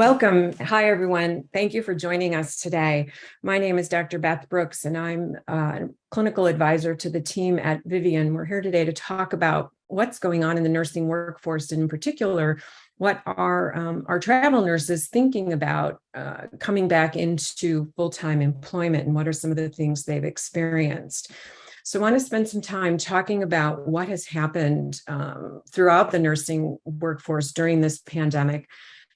Welcome. Hi, everyone. Thank you for joining us today. My name is Dr. Beth Brooks, and I'm a clinical advisor to the team at Vivian. We're here today to talk about what's going on in the nursing workforce, and in particular, what are our travel nurses thinking about coming back into full-time employment, and what are some of the things they've experienced. So I want to spend some time talking about what has happened throughout the nursing workforce during this pandemic,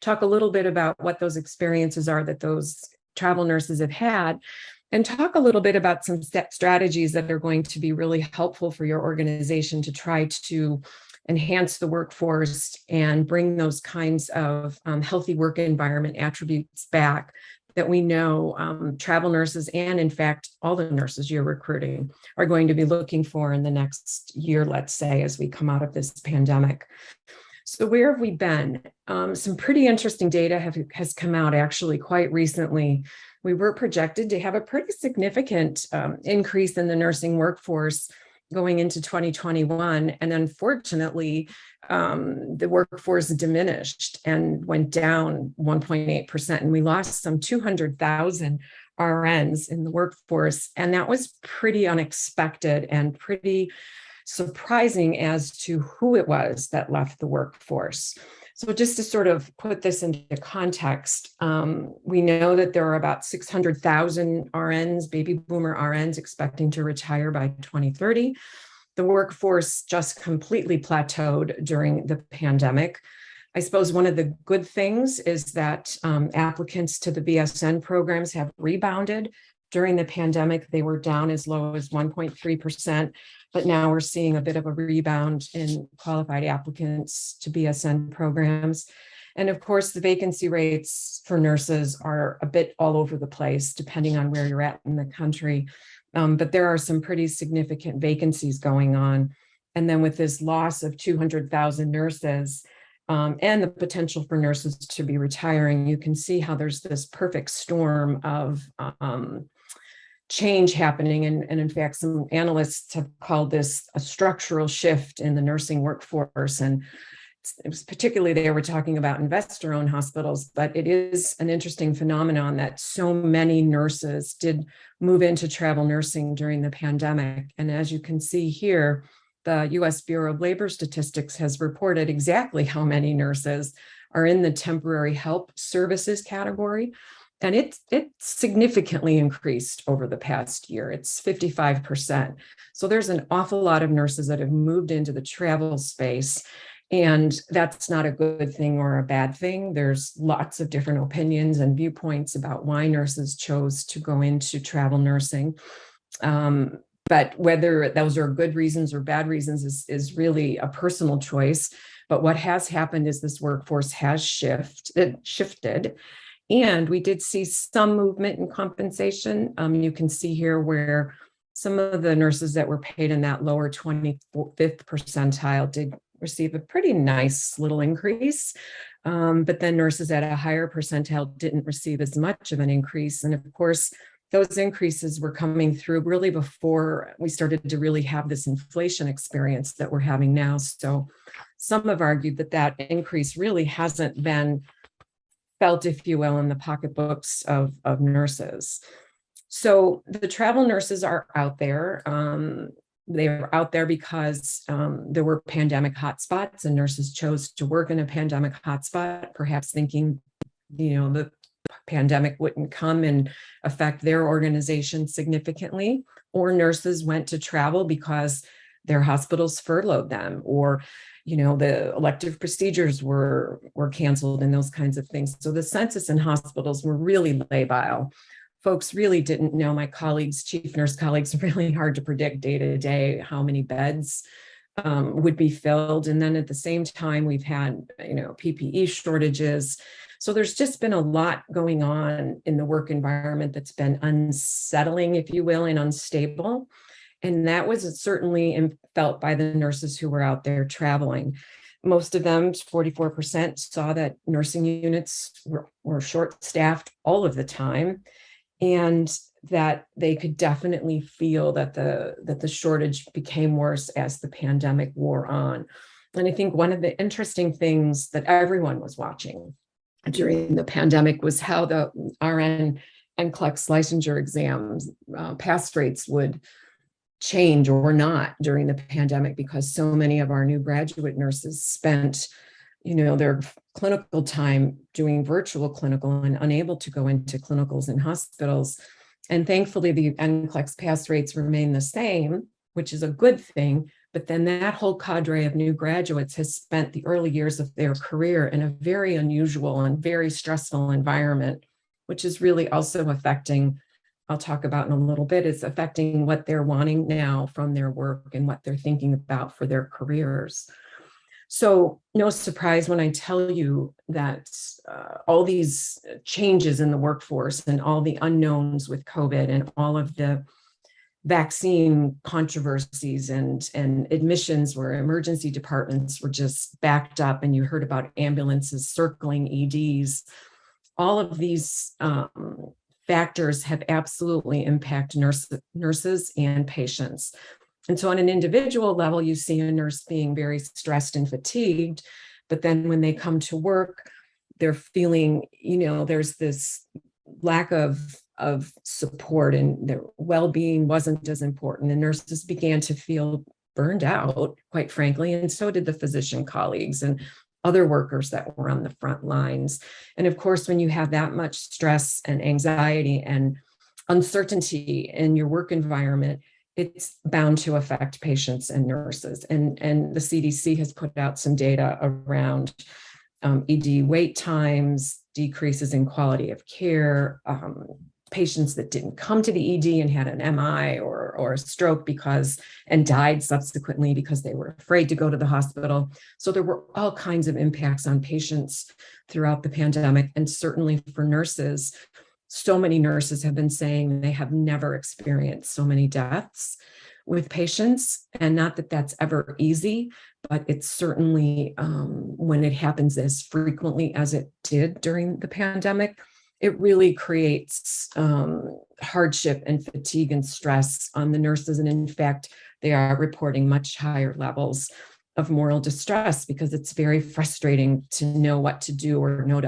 talk a little bit about what those experiences are that those travel nurses have had, and talk a little bit about some strategies that are going to be really helpful for your organization to try to enhance the workforce and bring those kinds of healthy work environment attributes back that we know travel nurses, and in fact, all the nurses you're recruiting, are going to be looking for in the next year, let's say, as we come out of this pandemic. So where have we been? Some pretty interesting data has come out actually quite recently. We were projected to have a pretty significant increase in the nursing workforce going into 2021. And unfortunately, the workforce diminished and went down 1.8%. And we lost some 200,000 RNs in the workforce. And that was pretty unexpected and pretty surprising as to who it was that left the workforce. So just to sort of put this into context, we know that there are about 600,000 RNs, baby boomer RNs, expecting to retire by 2030. The workforce just completely plateaued during the pandemic. I suppose one of the good things is that applicants to the BSN programs have rebounded. During the pandemic, they were down as low as 1.3%, but now we're seeing a bit of a rebound in qualified applicants to BSN programs. And of course, the vacancy rates for nurses are a bit all over the place, depending on where you're at in the country. But there are some pretty significant vacancies going on. And then with this loss of 200,000 nurses, and the potential for nurses to be retiring, you can see how there's this perfect storm of change happening. And in fact, some analysts have called this a structural shift in the nursing workforce. And it was particularly, they were talking about investor-owned hospitals, but it is an interesting phenomenon that so many nurses did move into travel nursing during the pandemic. And as you can see here, the U.S. Bureau of Labor Statistics has reported exactly how many nurses are in the temporary help services category. And it significantly increased over the past year. It's 55%. So there's an awful lot of nurses that have moved into the travel space. And that's not a good thing or a bad thing. There's lots of different opinions and viewpoints about why nurses chose to go into travel nursing. But whether those are good reasons or bad reasons is really a personal choice. But what has happened is this workforce has shifted. And we did see some movement in compensation. You can see here where some of the nurses that were paid in that lower 25th percentile did receive a pretty nice little increase. But then nurses at a higher percentile didn't receive as much of an increase. And of course, those increases were coming through really before we started to really have this inflation experience that we're having now. So some have argued that that increase really hasn't been felt, if you will, in the pocketbooks of nurses. So the travel nurses are out there. They were out there because there were pandemic hotspots, and nurses chose to work in a pandemic hotspot, perhaps thinking, the pandemic wouldn't come and affect their organization significantly. Or nurses went to travel because their hospitals furloughed them, or the elective procedures were canceled and those kinds of things. So the census in hospitals were really labile. Folks really didn't know. My colleagues, chief nurse colleagues, really hard to predict day to day how many beds would be filled. And then at the same time, we've had, PPE shortages. So there's just been a lot going on in the work environment that's been unsettling, if you will, and unstable. And that was certainly felt by the nurses who were out there traveling. Most of them, 44%, saw that nursing units were short-staffed all of the time, and that they could definitely feel that the shortage became worse as the pandemic wore on. And I think one of the interesting things that everyone was watching during the pandemic was how the RN NCLEX licensure exams pass rates would change or not during the pandemic, because so many of our new graduate nurses spent, their clinical time doing virtual clinical and unable to go into clinicals in hospitals. And thankfully, the NCLEX pass rates remain the same, which is a good thing. But then that whole cadre of new graduates has spent the early years of their career in a very unusual and very stressful environment, which is really also affecting, I'll talk about in a little bit, it's affecting what they're wanting now from their work and what they're thinking about for their careers. So no surprise when I tell you that all these changes in the workforce and all the unknowns with COVID and all of the vaccine controversies and admissions where emergency departments were just backed up, and you heard about ambulances circling EDs. All of these factors have absolutely impacted nurses and patients. And so on an individual level, you see a nurse being very stressed and fatigued, but then when they come to work, they're feeling, there's this lack of support, and their well-being wasn't as important. The nurses began to feel burned out, quite frankly, and so did the physician colleagues and other workers that were on the front lines. And of course, when you have that much stress and anxiety and uncertainty in your work environment, it's bound to affect patients and nurses. And the CDC has put out some data around ED wait times, decreases in quality of care, patients that didn't come to the ED and had an MI or a stroke and died subsequently because they were afraid to go to the hospital. So there were all kinds of impacts on patients throughout the pandemic, and certainly for nurses. So many nurses have been saying they have never experienced so many deaths with patients, and not that that's ever easy, but it's certainly when it happens as frequently as it did during the pandemic, it really creates hardship and fatigue and stress on the nurses. And in fact, they are reporting much higher levels of moral distress, because it's very frustrating to know what to do or know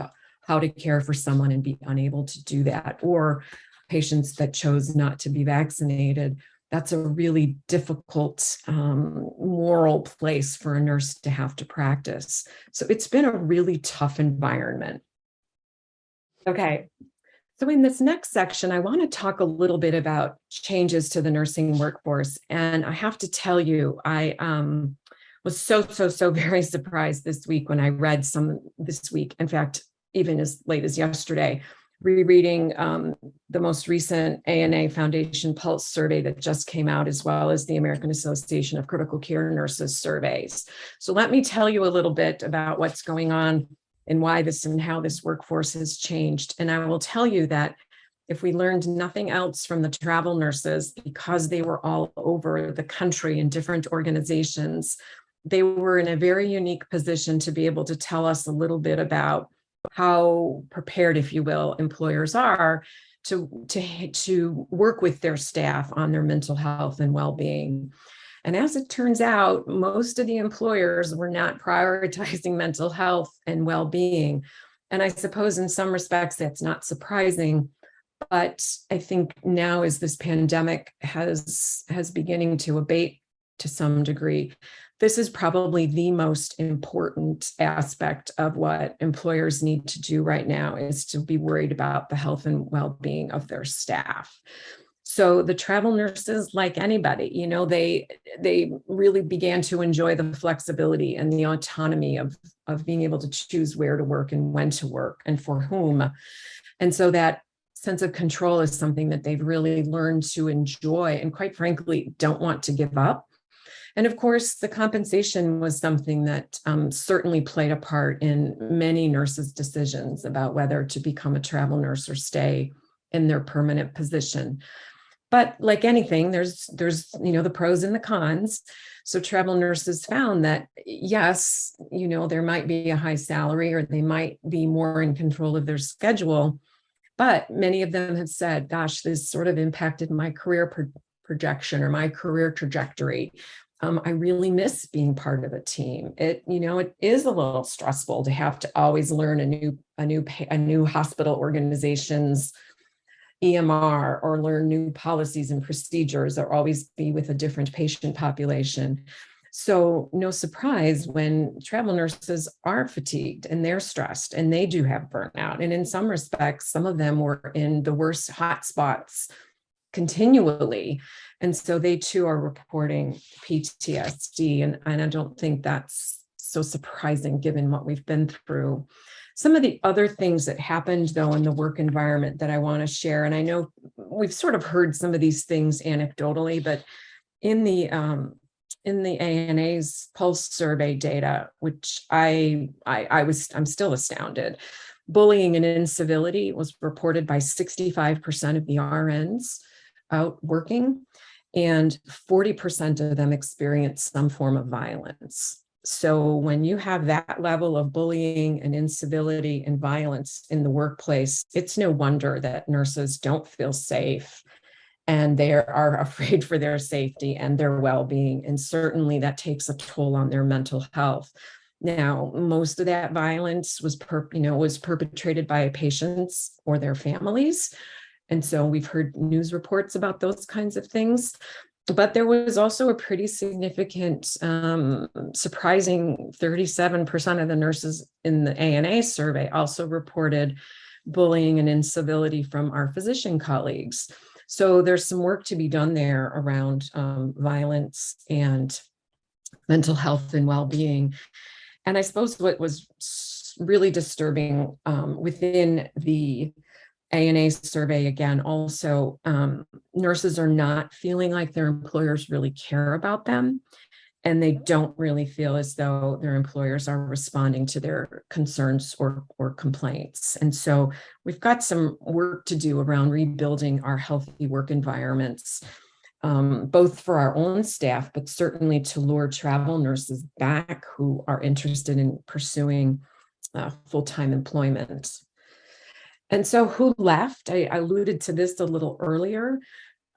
how to care for someone and be unable to do that. Or patients that chose not to be vaccinated. That's a really difficult moral place for a nurse to have to practice. So it's been a really tough environment. Okay, so in this next section, I want to talk a little bit about changes to the nursing workforce. And I have to tell you, I was so very surprised this week when I read this week. In fact, even as late as yesterday, rereading the most recent ANA Foundation Pulse survey that just came out, as well as the American Association of Critical Care Nurses surveys. So let me tell you a little bit about what's going on and why this and how this workforce has changed. And I will tell you that if we learned nothing else from the travel nurses, because they were all over the country in different organizations, they were in a very unique position to be able to tell us a little bit about how prepared, if you will, employers are to work with their staff on their mental health and well-being. And as it turns out, most of the employers were not prioritizing mental health and well-being. And I suppose in some respects that's not surprising, but I think now as this pandemic has beginning to abate to some degree, this is probably the most important aspect of what employers need to do right now, is to be worried about the health and well-being of their staff. So the travel nurses, like anybody, they really began to enjoy the flexibility and the autonomy of being able to choose where to work and when to work and for whom. And so that sense of control is something that they've really learned to enjoy and, quite frankly, don't want to give up. And of course, the compensation was something that certainly played a part in many nurses' decisions about whether to become a travel nurse or stay in their permanent position. But like anything, there's the pros and the cons. So travel nurses found that, yes, there might be a high salary, or they might be more in control of their schedule. But many of them have said, gosh, this sort of impacted my career projection or my career trajectory. I really miss being part of a team. It is a little stressful to have to always learn a new hospital organization's EMR, or learn new policies and procedures, or always be with a different patient population. So no surprise when travel nurses are fatigued and they're stressed and they do have burnout. And in some respects, some of them were in the worst hotspots continually. And so they too are reporting PTSD. And I don't think that's so surprising given what we've been through. Some of the other things that happened, though, in the work environment that I want to share, and I know we've sort of heard some of these things anecdotally, but in the ANA's pulse survey data, which I'm still astounded. Bullying and incivility was reported by 65% of the RNs out working, and 40% of them experienced some form of violence. So when you have that level of bullying and incivility and violence in the workplace, it's no wonder that nurses don't feel safe and they are afraid for their safety and their well-being. And certainly that takes a toll on their mental health. Now, most of that violence was perpetrated by patients or their families. And so we've heard news reports about those kinds of things. But there was also a pretty significant, surprising 37% of the nurses in the ANA survey also reported bullying and incivility from our physician colleagues. So there's some work to be done there around violence and mental health and well-being. And I suppose what was really disturbing within the ANA survey, again, also nurses are not feeling like their employers really care about them, and they don't really feel as though their employers are responding to their concerns or complaints. And so we've got some work to do around rebuilding our healthy work environments, both for our own staff, but certainly to lure travel nurses back who are interested in pursuing full-time employment. And so who left? I alluded to this a little earlier.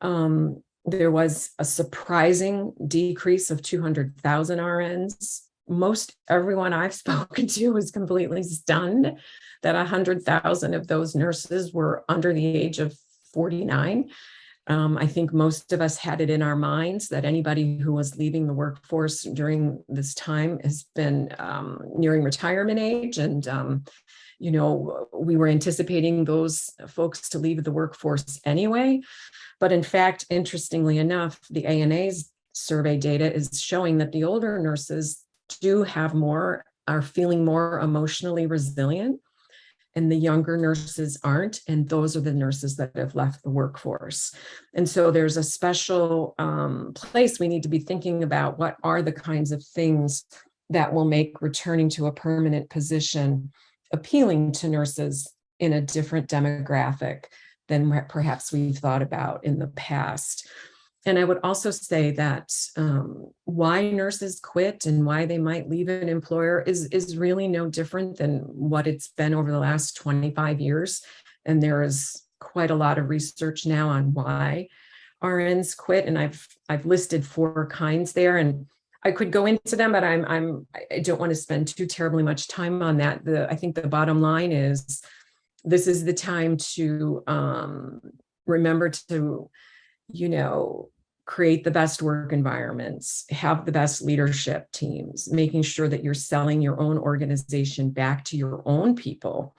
There was a surprising decrease of 200,000 RNs. Most everyone I've spoken to was completely stunned that 100,000 of those nurses were under the age of 49. I think most of us had it in our minds that anybody who was leaving the workforce during this time has been nearing retirement age. And we were anticipating those folks to leave the workforce anyway. But in fact, interestingly enough, the ANA's survey data is showing that the older nurses are feeling more emotionally resilient, and the younger nurses aren't. And those are the nurses that have left the workforce. And so there's a special place we need to be thinking about. What are the kinds of things that will make returning to a permanent position appealing to nurses in a different demographic than perhaps we've thought about in the past? And I would also say that why nurses quit and why they might leave an employer is really no different than what it's been over the last 25 years. And there is quite a lot of research now on why RNs quit. And I've listed 4 kinds there, and I could go into them, but I don't want to spend too terribly much time on that. I think the bottom line is this is the time to remember to, create the best work environments, have the best leadership teams, making sure that you're selling your own organization back to your own people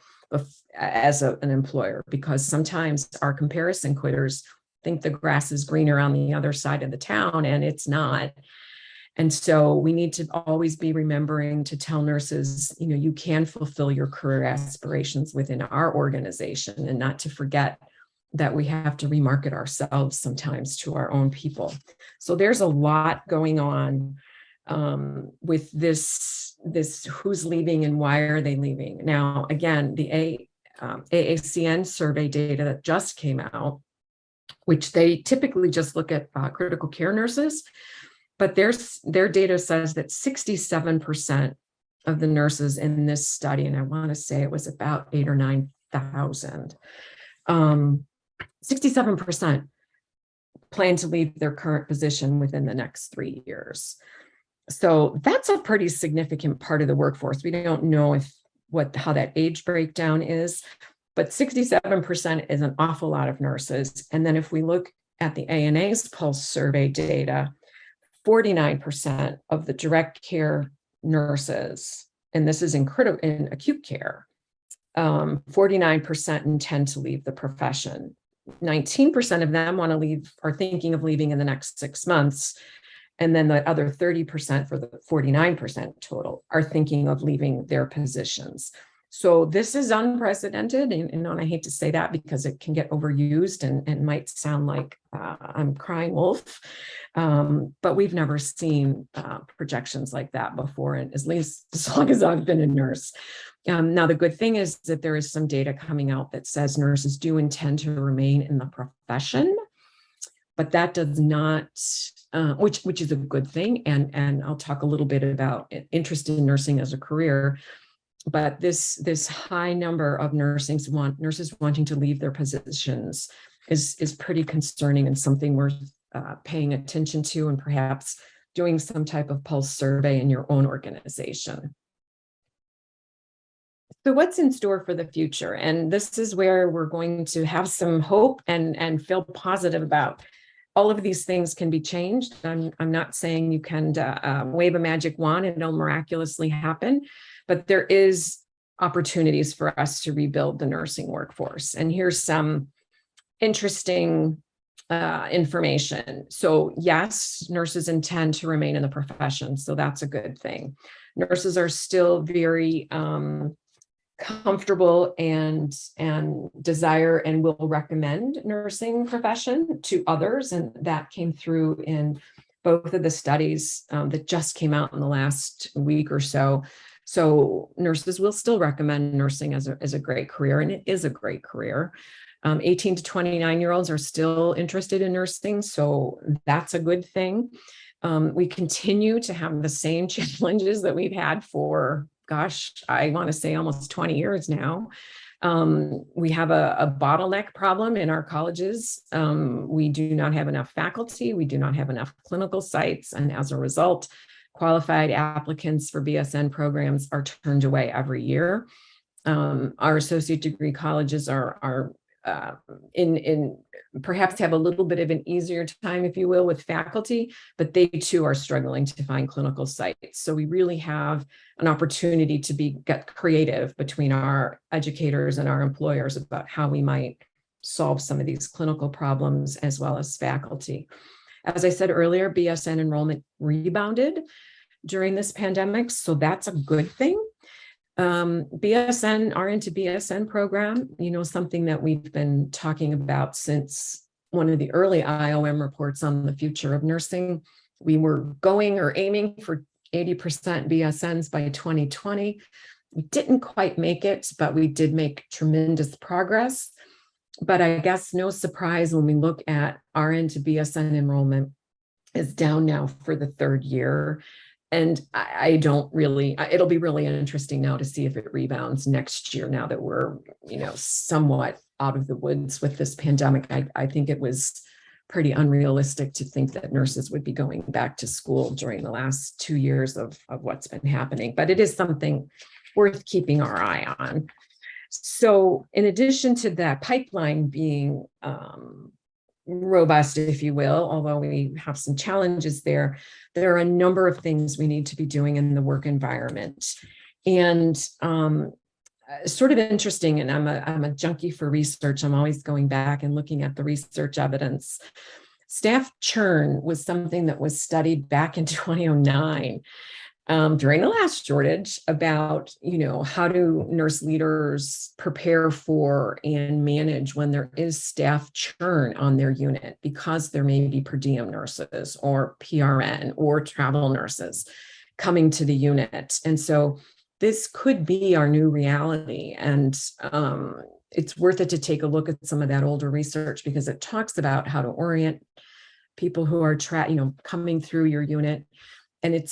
as an employer, because sometimes our comparison quitters think the grass is greener on the other side of the town, and it's not. And so we need to always be remembering to tell nurses, you can fulfill your career aspirations within our organization, and not to forget that we have to remarket ourselves sometimes to our own people. So there's a lot going on with this who's leaving and why are they leaving. Now, again, the AACN survey data that just came out, which they typically just look at critical care nurses, but their data says that 67% of the nurses in this study, and I want to say it was about 8,000 or 9,000, 67% plan to leave their current position within the next 3 years. So that's a pretty significant part of the workforce. We don't know how that age breakdown is, but 67% is an awful lot of nurses. And then if we look at the ANA's pulse survey data, 49% of the direct care nurses, and this is in acute care, 49% intend to leave the profession. 19% of them want to leave, are thinking of leaving in the next 6 months. And then the other 30%, for the 49% total, are thinking of leaving their positions. So this is unprecedented. And I hate to say that because it can get overused and might sound like I'm crying wolf. But we've never seen projections like that before, and at least as long as I've been a nurse. Now, the good thing is that there is some data coming out that says nurses do intend to remain in the profession, but that does not, which is a good thing. And I'll talk a little bit about interest in nursing as a career. But this high number of nurses wanting to leave their positions is pretty concerning, and something worth paying attention to, and perhaps doing some type of pulse survey in your own organization. So what's in store for the future? And this is where we're going to have some hope and feel positive about. All of these things can be changed. I'm not saying you can wave a magic wand and it'll miraculously happen, but there is opportunities for us to rebuild the nursing workforce. And here's some interesting information. So yes, nurses intend to remain in the profession, so that's a good thing. Nurses are still very comfortable and desire and will recommend nursing profession to others. And that came through in both of the studies that just came out in the last week or so. So nurses will still recommend nursing as a great career, and it is a great career. 18 to 29-year-olds are still interested in nursing, so that's a good thing. We continue to have the same challenges that we've had for, gosh, I want to say almost 20 years now. We have a bottleneck problem in our colleges. We do not have enough faculty. We do not have enough clinical sites. And as a result, qualified applicants for BSN programs are turned away every year. Our associate degree colleges are perhaps have a little bit of an easier time, if you will, with faculty, but they too are struggling to find clinical sites. So we really have an opportunity to get creative between our educators and our employers about how we might solve some of these clinical problems as well as faculty. As I said earlier, BSN enrollment rebounded during this pandemic, so that's a good thing. BSN, RN to BSN program, something that we've been talking about since one of the early IOM reports on the future of nursing. We were going or aiming for 80% BSNs by 2020. We didn't quite make it, but we did make tremendous progress. But I guess no surprise when we look at RN to BSN enrollment is down now for the third year. And it'll be really interesting now to see if it rebounds next year, now that we're, somewhat out of the woods with this pandemic. I think it was pretty unrealistic to think that nurses would be going back to school during the last 2 years of what's been happening, but it is something worth keeping our eye on. So in addition to that pipeline being robust, if you will, although we have some challenges there are a number of things we need to be doing in the work environment. And sort of interesting, and I'm a junkie for research. I'm always going back and looking at the research evidence. Staff churn was something that was studied back in 2009 during the last shortage about, how do nurse leaders prepare for and manage when there is staff churn on their unit, because there may be per diem nurses or PRN or travel nurses coming to the unit. And so this could be our new reality. And it's worth it to take a look at some of that older research, because it talks about how to orient people who are coming through your unit. And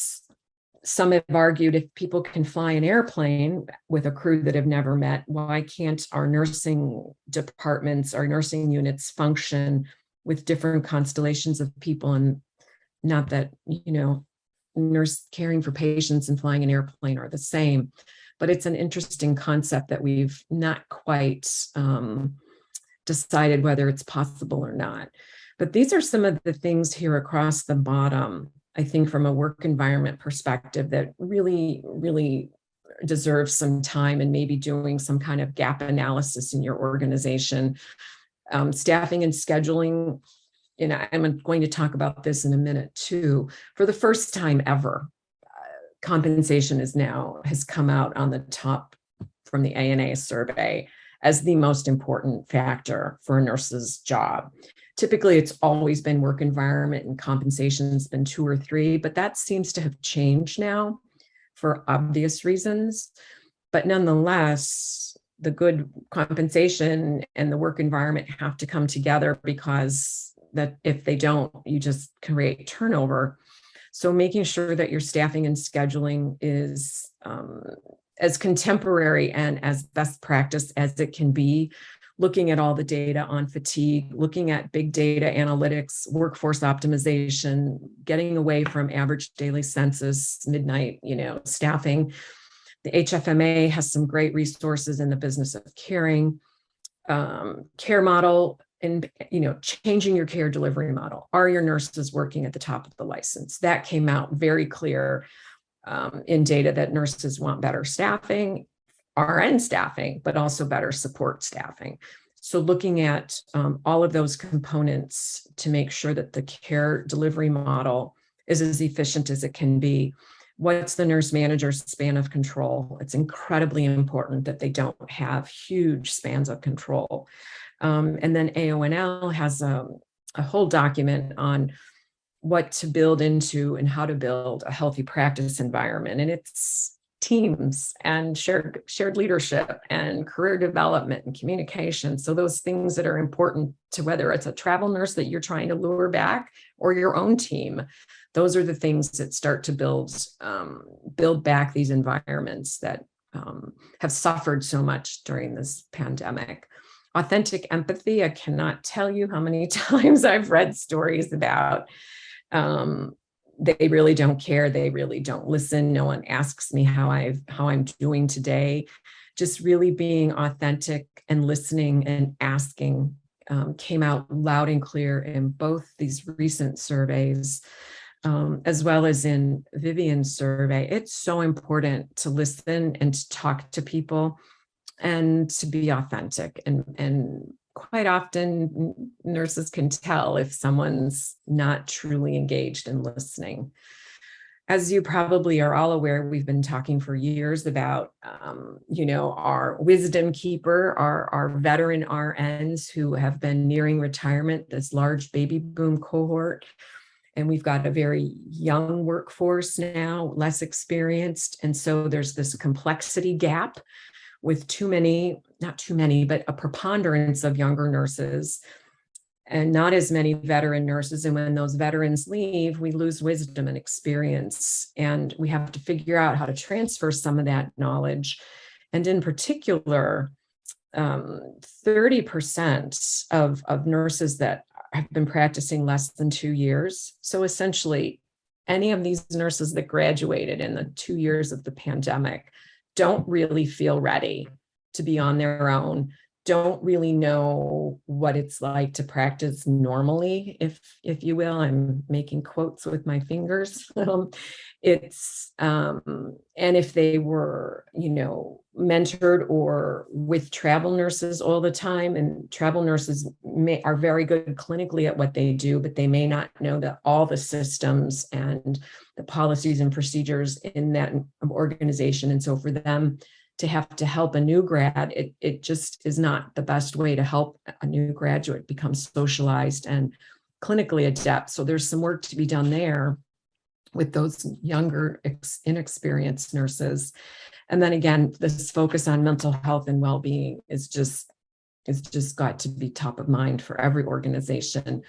some have argued, if people can fly an airplane with a crew that have never met, why can't our nursing departments, our nursing units function with different constellations of people. And not that, nurse caring for patients and flying an airplane are the same, but it's an interesting concept that we've not quite decided whether it's possible or not. But these are some of the things here across the bottom, I think, from a work environment perspective, that really, really deserves some time and maybe doing some kind of gap analysis in your organization. Staffing and scheduling, I'm going to talk about this in a minute too. For the first time ever, compensation has come out on the top from the ANA survey as the most important factor for a nurse's job. Typically, it's always been work environment, and compensation's been 2 or 3, but that seems to have changed now for obvious reasons. But nonetheless, the good compensation and the work environment have to come together, because that if they don't, you just create turnover. So making sure that your staffing and scheduling is as contemporary and as best practice as it can be, looking at all the data on fatigue, looking at big data analytics, workforce optimization, getting away from average daily census, midnight, staffing. The HFMA has some great resources in the business of caring, care model, and changing your care delivery model. Are your nurses working at the top of the license? That came out very clear in data that nurses want better staffing, RN staffing, but also better support staffing. So looking at all of those components to make sure that the care delivery model is as efficient as it can be. What's the nurse manager's span of control? It's incredibly important that they don't have huge spans of control. And then AONL has a whole document on what to build into and how to build a healthy practice environment. And it's teams and shared leadership and career development and communication. So those things that are important to whether it's a travel nurse that you're trying to lure back or your own team, those are the things that start to build back these environments that have suffered so much during this pandemic. Authentic empathy, I cannot tell you how many times I've read stories about they really don't care. They really don't listen. No one asks me how I'm doing today. Just really being authentic and listening and asking came out loud and clear in both these recent surveys, as well as in Vivian's survey. It's so important to listen and to talk to people and to be authentic. And quite often nurses can tell if someone's not truly engaged in listening. As you probably are all aware, we've been talking for years about, our wisdom keeper, our veteran RNs who have been nearing retirement, this large baby boom cohort. And we've got a very young workforce now, less experienced. And so there's this complexity gap with not too many, but a preponderance of younger nurses and not as many veteran nurses. And when those veterans leave, we lose wisdom and experience. And we have to figure out how to transfer some of that knowledge. And in particular, 30% of nurses that have been practicing less than 2 years. So essentially, any of these nurses that graduated in the 2 years of the pandemic don't really feel ready to be on their own, don't really know what it's like to practice normally, if you will. I'm making quotes with my fingers. And if they were, mentored or with travel nurses all the time, and travel nurses are very good clinically at what they do, but they may not know that all the systems and the policies and procedures in that organization. And so for them to have to help a new grad, it just is not the best way to help a new graduate become socialized and clinically adept. So there's some work to be done there with those younger, inexperienced nurses. And then again, this focus on mental health and well-being is just got to be top of mind for every organization.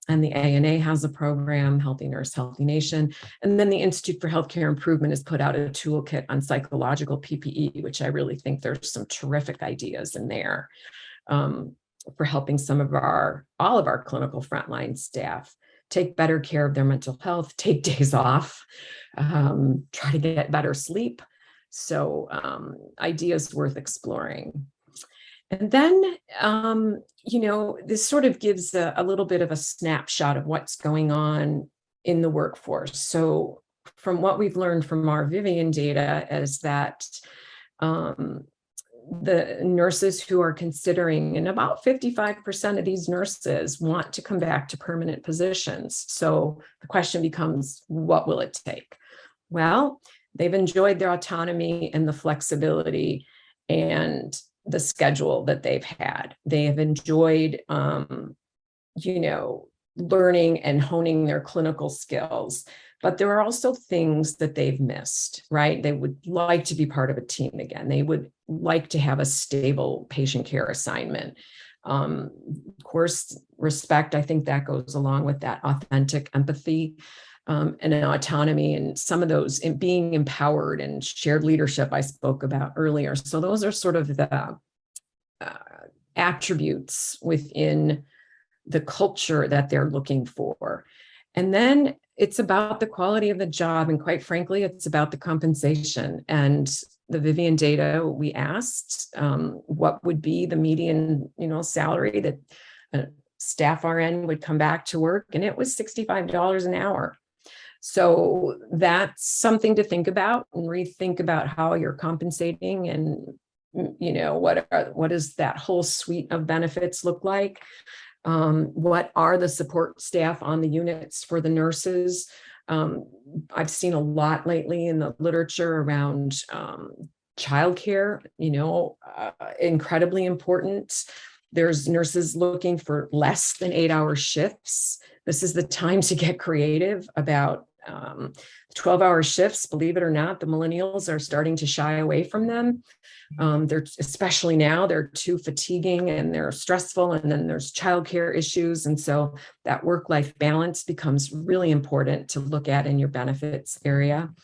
And the ANA has a program, Healthy Nurse, Healthy Nation. And then the Institute for Healthcare Improvement has put out a toolkit on psychological PPE, which I really think there's some terrific ideas in there. for helping all of our clinical frontline staff take better care of their mental health, take days off, try to get better sleep. So ideas worth exploring. And then, this sort of gives a little bit of a snapshot of what's going on in the workforce. So from what we've learned from our Vivian data is that the nurses who are considering, and about 55% of these nurses want to come back to permanent positions. So the question becomes, what will it take? Well, they've enjoyed their autonomy and the flexibility and the schedule that they've had. They have enjoyed, learning and honing their clinical skills. But there are also things that they've missed, right? They would like to be part of a team again. They would like to have a stable patient care assignment. Of course, respect, I think that goes along with that authentic empathy and an autonomy, and some of those in being empowered and shared leadership I spoke about earlier. So those are sort of the attributes within the culture that they're looking for. And then it's about the quality of the job. And quite frankly, it's about the compensation. And the Vivian data, we asked what would be the median, salary that a staff RN would come back to work. And it was $65 an hour. So that's something to think about and rethink about how you're compensating, and what does that whole suite of benefits look like? What are the support staff on the units for the nurses? I've seen a lot lately in the literature around childcare, incredibly important. There's nurses looking for less than 8-hour shifts. This is the time to get creative about 12-hour shifts. Believe it or not, the millennials are starting to shy away from them. They're, especially now, they're too fatiguing and they're stressful, and then there's childcare issues. And so that work-life balance becomes really important to look at in your benefits area.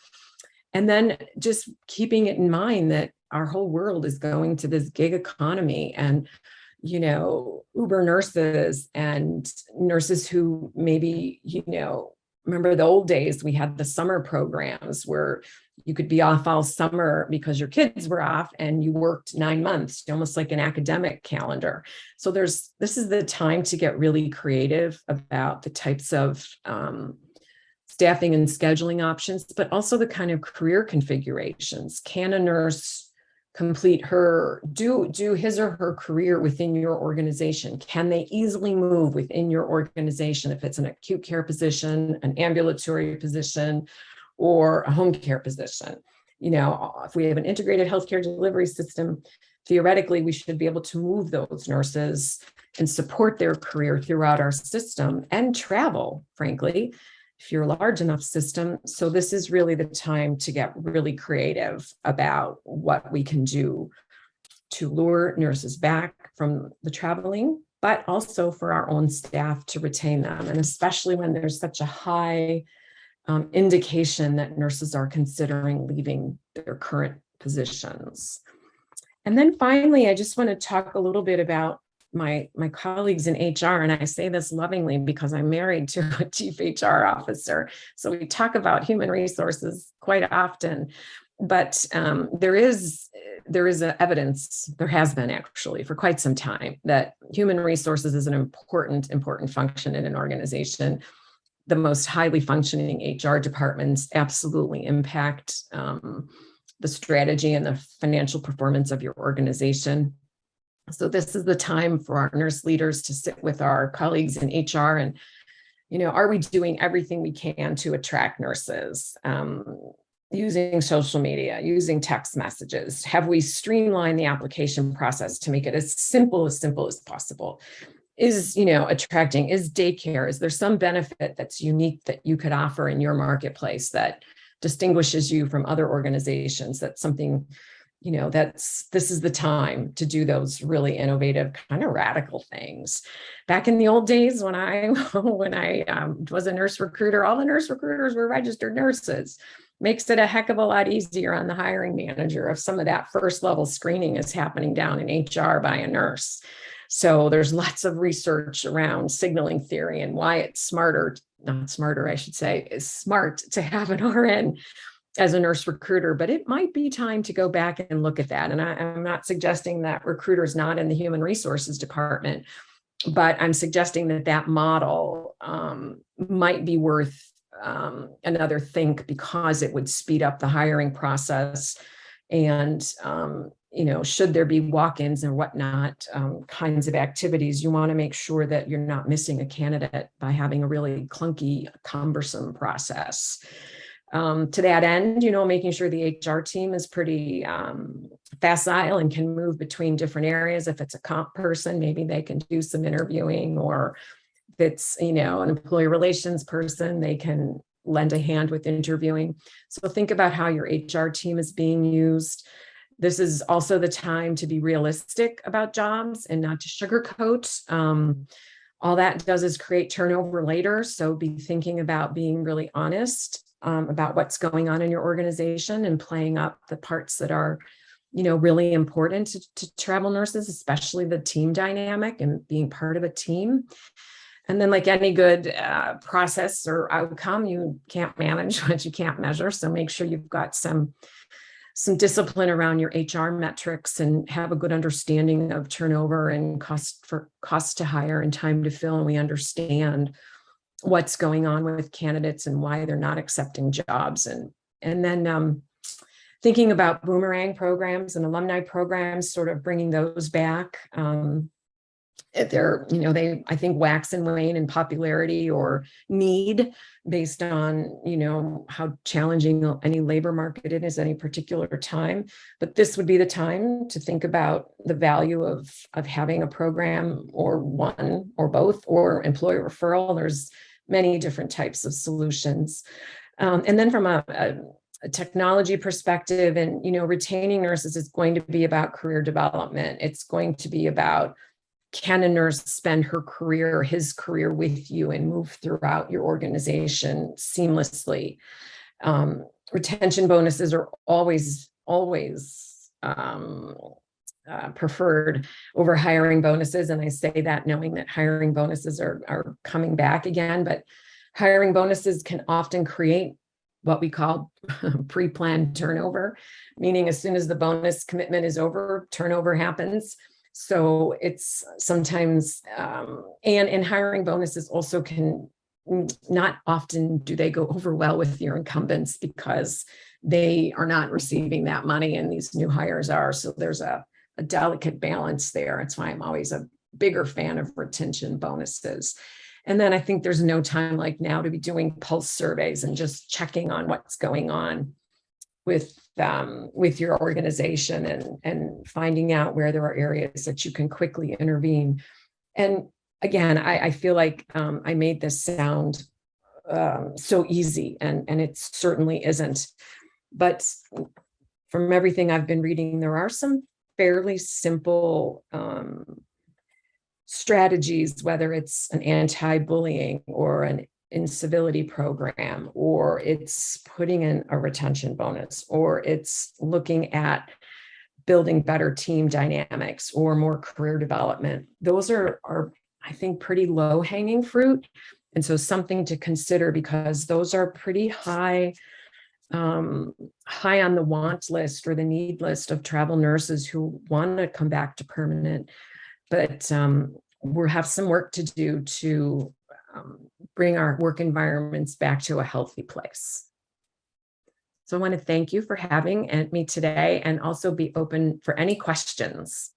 And then just keeping it in mind that our whole world is going to this gig economy, and Uber nurses and nurses who maybe, remember the old days, we had the summer programs where you could be off all summer because your kids were off and you worked 9 months, almost like an academic calendar. So this is the time to get really creative about the types of staffing and scheduling options, but also the kind of career configurations. Can a nurse complete do his or her career within your organization? Can they easily move within your organization if it's an acute care position, an ambulatory position, or a home care position? If we have an integrated healthcare delivery system, theoretically, we should be able to move those nurses and support their career throughout our system and travel, frankly, if you're a large enough system. So this is really the time to get really creative about what we can do to lure nurses back from the traveling, but also for our own staff to retain them. And especially when there's such a high indication that nurses are considering leaving their current positions. And then finally, I just want to talk a little bit about my colleagues in HR, and I say this lovingly because I'm married to a chief HR officer. So we talk about human resources quite often, but there is evidence, there has been actually for quite some time, that human resources is an important function in an organization. The most highly functioning HR departments absolutely impact the strategy and the financial performance of your organization. So this is the time for our nurse leaders to sit with our colleagues in HR and, are we doing everything we can to attract nurses? Using social media, using text messages? Have we streamlined the application process to make it as simple as possible? Is, attracting, is daycare, is there some benefit that's unique that you could offer in your marketplace that distinguishes you from other organizations? That's something, this is the time to do those really innovative, kind of radical things. Back in the old days, when I was a nurse recruiter, all the nurse recruiters were registered nurses. Makes it a heck of a lot easier on the hiring manager if some of that first level screening is happening down in HR by a nurse. So there's lots of research around signaling theory and why it's smarter, not smarter, I should say, is smart to have an RN as a nurse recruiter, but it might be time to go back and look at that. And I'm not suggesting that recruiters not in the human resources department, but I'm suggesting that that model might be worth another think, because it would speed up the hiring process. And should there be walk-ins and whatnot, kinds of activities, you want to make sure that you're not missing a candidate by having a really clunky, cumbersome process. To that end, making sure the HR team is pretty facile and can move between different areas. If it's a comp person, maybe they can do some interviewing, or if it's, an employee relations person, they can lend a hand with interviewing. So think about how your HR team is being used. This is also the time to be realistic about jobs and not to sugarcoat. All that does is create turnover later. So be thinking about being really honest about what's going on in your organization and playing up the parts that are, really important to travel nurses, especially the team dynamic and being part of a team. And then, like any good process or outcome, you can't manage what you can't measure. So make sure you've got some discipline around your HR metrics and have a good understanding of turnover and cost to hire and time to fill. And we understand what's going on with candidates and why they're not accepting jobs. And then thinking about boomerang programs and alumni programs, sort of bringing those back. They're, they, I think, wax and wane in popularity or need based on, how challenging any labor market it is at any particular time. But this would be the time to think about the value of having a program, or one or both, or employee referral. There's many different types of solutions. And then from a technology perspective, and, retaining nurses is going to be about career development. It's going to be about, can a nurse spend her career, his career with you and move throughout your organization seamlessly? Retention bonuses are always preferred over hiring bonuses. And I say that knowing that hiring bonuses are coming back again, but hiring bonuses can often create what we call pre-planned turnover, meaning as soon as the bonus commitment is over, turnover happens. So it's sometimes, and hiring bonuses also can, not often do they go over well with your incumbents, because they are not receiving that money and these new hires are. So there's a delicate balance there. That's why I'm always a bigger fan of retention bonuses. And then I think there's no time like now to be doing pulse surveys and just checking on what's going on with your organization, and finding out where there are areas that you can quickly intervene. And again, I feel like I made this sound so easy, and it certainly isn't. But from everything I've been reading, there are some fairly simple strategies, whether it's an anti-bullying or an incivility program, or it's putting in a retention bonus, or it's looking at building better team dynamics or more career development. Those are I think, pretty low hanging fruit. And so something to consider, because those are pretty high on the want list or the need list of travel nurses who want to come back to permanent. But we have some work to do to bring our work environments back to a healthy place. So I want to thank you for having me today, and also be open for any questions.